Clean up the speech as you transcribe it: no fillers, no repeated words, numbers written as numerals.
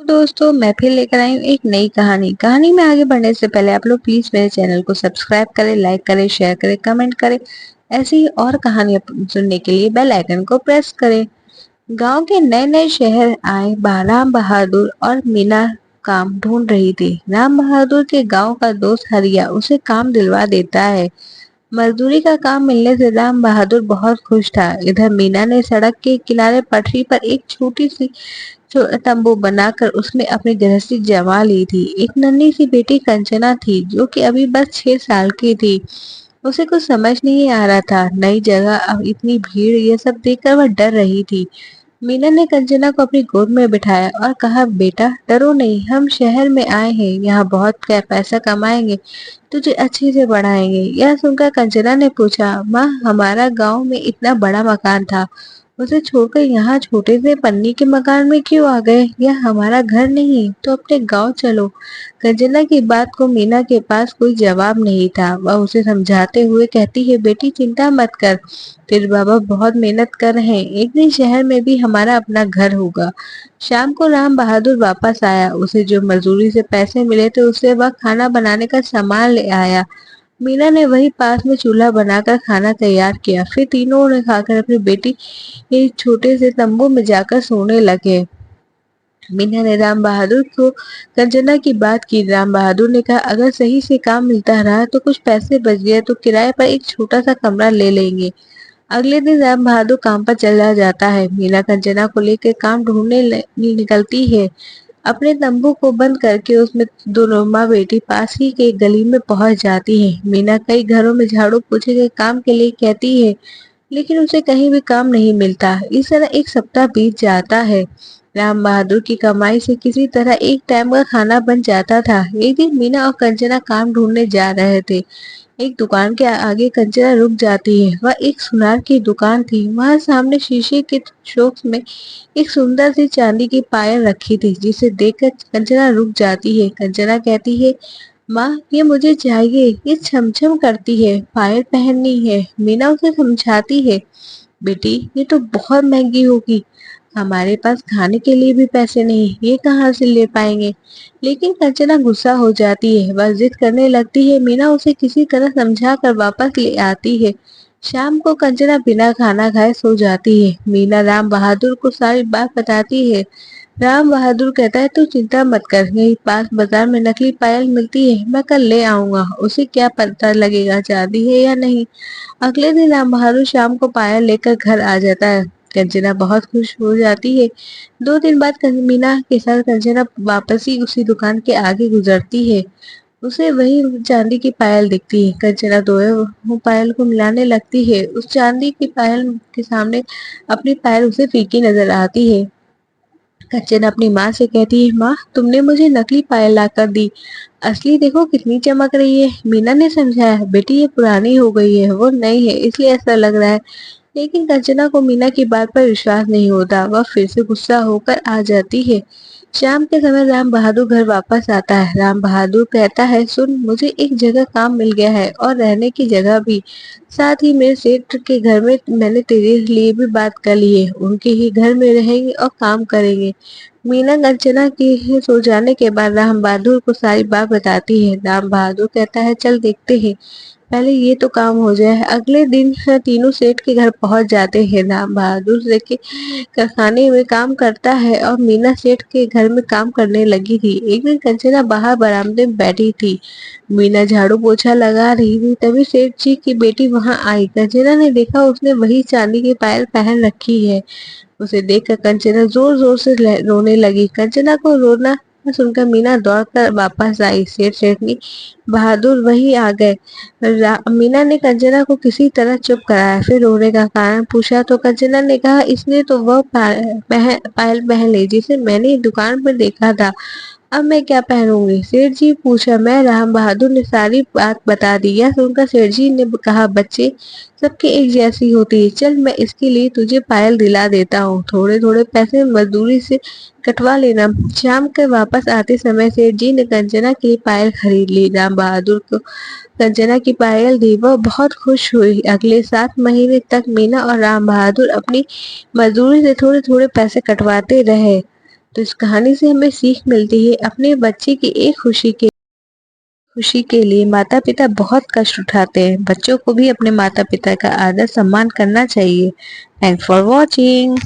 तो दोस्तों मैं फिर लेकर आई हूँ एक नई कहानी। कहानी में आगे बढ़ने से पहले आप लोग प्लीज मेरे चैनल को सब्सक्राइब करें, लाइक करें, शेयर करें, कमेंट करें। ऐसी ही और कहानियां सुनने के लिए बेल आइकन को प्रेस करें। गांव के नए नए शहर आए राम बहादुर और मीना काम ढूंढ रही थी। राम बहादुर के गांव का दोस्त हरिया उसे काम दिलवा देता है। मजदूरी का काम मिलने से राम बहादुर बहुत खुश था। इधर मीना ने सड़क के किनारे पटरी पर एक छोटी सी तंबू बनाकर उसमें अपनी गृहस्थी जमा ली थी। एक नन्ही सी बेटी कंचना थी जो कि अभी बस 6 साल की थी। उसे कुछ समझ नहीं आ रहा था, नई जगह, अब इतनी भीड़, ये सब देखकर वह डर रही थी। मीना ने कंचना को अपनी गोद में बिठाया और कहा, बेटा डरो नहीं, हम शहर में आए हैं, यहाँ बहुत पैसा कमाएंगे, तुझे अच्छे से पढ़ाएंगे। यह सुनकर कंचना ने पूछा, माँ हमारा गांव में इतना बड़ा मकान था, उसे छोड़कर यहाँ छोटे से पन्नी के मकान में क्यों आ गए? यह हमारा घर नहीं, तो अपने गांव चलो। कंचना की बात को मीना के पास कोई जवाब नहीं था। वह उसे समझाते हुए कहती है, बेटी चिंता मत कर, तेरे बाबा बहुत मेहनत कर रहे हैं, एक दिन शहर में भी हमारा अपना घर होगा। शाम को राम बहादुर वापस आया। उसे जो मजदूरी से पैसे मिले थे उससे वह खाना बनाने का सामान ले आया। मीना ने वही पास में चूल्हा बनाकर खाना तैयार किया। फिर तीनों ने खाकर अपनी बेटी एक छोटे से तंबू में जाकर सोने लगे। मीना ने राम बहादुर को कंचना की बात की। राम बहादुर ने कहा, अगर सही से काम मिलता रहा तो कुछ पैसे बच गए तो किराए पर एक छोटा सा कमरा ले लेंगे। अगले दिन राम बहादुर काम पर चला जाता है। मीना कंचना को लेकर काम ढूंढने निकलती है। अपने तंबू को बंद करके उसमें दोनों माँ बेटी पास ही के गली में पहुंच जाती है। मीना कई घरों में झाड़ू पोछे के काम के लिए कहती है, लेकिन उसे कहीं भी काम नहीं मिलता। इस तरह एक सप्ताह बीत जाता है। राम बहादुर की कमाई से किसी तरह एक टाइम का खाना बन जाता था। एक दिन मीना और कंचना काम ढूंढने जा रहे थे। एक दुकान के आगे कंचना रुक जाती है। वह एक सुनार की दुकान थी। वहां सामने शीशे के शोक्स में एक सुंदर सी चांदी की पायल रखी थी, जिसे देखकर कंचना रुक जाती है। कंचना कहती है, माँ ये मुझे चाहिए, ये छमछम करती है, पायल पहननी है। मीना उसे समझाती है, बेटी ये तो बहुत महंगी होगी, हमारे पास खाने के लिए भी पैसे नहीं, ये कहाँ से ले पाएंगे। लेकिन कंचना गुस्सा हो जाती है। वह जिद करने लगती है। मीना उसे किसी तरह समझा कर वापस ले आती है। शाम को कंचना बिना खाना खाए सो जाती है। मीना राम बहादुर को सारी बात बताती है। राम बहादुर कहता है, तू चिंता मत कर, यही पास बाजार में नकली पायल मिलती है, मैं कल ले आऊंगा, उसे क्या पता लगेगा चांदी है या नहीं। अगले दिन राम बहादुर शाम को पायल लेकर घर आ जाता है। कंचना बहुत खुश हो जाती है। 2 दिन बाद मीना के साथ कंचना वापस ही उसी दुकान के आगे गुजरती है। उसे वही चांदी की पायल दिखती है। कंचना दोनों पायल को मिलाने लगती है। उस चांदी की पायल के सामने अपनी पायल उसे फीकी नजर आती है। कंचना अपनी माँ से कहती है, माँ तुमने मुझे नकली पायल लाकर दी, असली देखो कितनी चमक रही है। मीना ने समझाया, बेटी ये पुरानी हो गई है, वो नई है, इसलिए ऐसा लग रहा है। लेकिन कंचना को मीना की बात पर विश्वास नहीं होता। वह फिर से गुस्सा होकर आ जाती है। शाम के समय राम बहादुर घर वापस आता है। राम बहादुर कहता है, सुन मुझे एक जगह काम मिल गया है और रहने की जगह भी, साथ ही मेरे सेठ के घर में मैंने तेरे लिए भी बात कर ली है, उनके ही घर में रहेंगे और काम करेंगे। मीना कंचना के सो जाने के बाद राम बहादुर को सारी बात बताती है। राम बहादुर कहता है, चल देखते हैं, पहले ये तो काम हो जाए। अगले दिन तीनों सेठ के घर पहुंच जाते हैं। राम बहादुर सेठ के कारखाने में काम करता है और मीना सेठ के घर में काम करने लगी थी। एक दिन कंचना बाहर बरामदे में बैठी थी। मीना झाड़ू पोछा लगा रही थी, तभी सेठ जी की बेटी वहां आई। कंचना ने देखा उसने वही चांदी की पायल पहन रखी है। उसे देखकर कंचना जोर जोर से रोने लगी। कंचना को रोना सुनकर मीना दौड़कर वापस आई। सेठनी बहादुर वही आ गए। मीना ने कंचना को किसी तरह चुप कराया, फिर रोने का कारण पूछा तो कंचना ने कहा, इसने तो वह पायल पहन ली जिसे मैंने दुकान पर देखा था, अब मैं क्या पहनूंगी। सेठ जी पूछा, मैं राम बहादुर ने सारी बात बता दी। यह सुनकर सेठ जी ने कहा, बच्चे सबकी एक जैसी होती है, चल मैं इसके लिए तुझे पायल दिला देता हूँ, थोड़े थोड़े पैसे मजदूरी से कटवा लेना। शाम के वापस आते समय सेठ जी ने कंचना के लिए पायल खरीद ली। राम बहादुर को कंचना की पायल दी, वह बहुत खुश हुई। अगले 7 महीने तक मीना और राम बहादुर अपनी मजदूरी से थोड़े थोड़े पैसे कटवाते रहे। तो इस कहानी से हमें सीख मिलती है, अपने बच्चे की एक खुशी के लिए माता पिता बहुत कष्ट उठाते हैं। बच्चों को भी अपने माता पिता का आदर सम्मान करना चाहिए। Thanks for watching.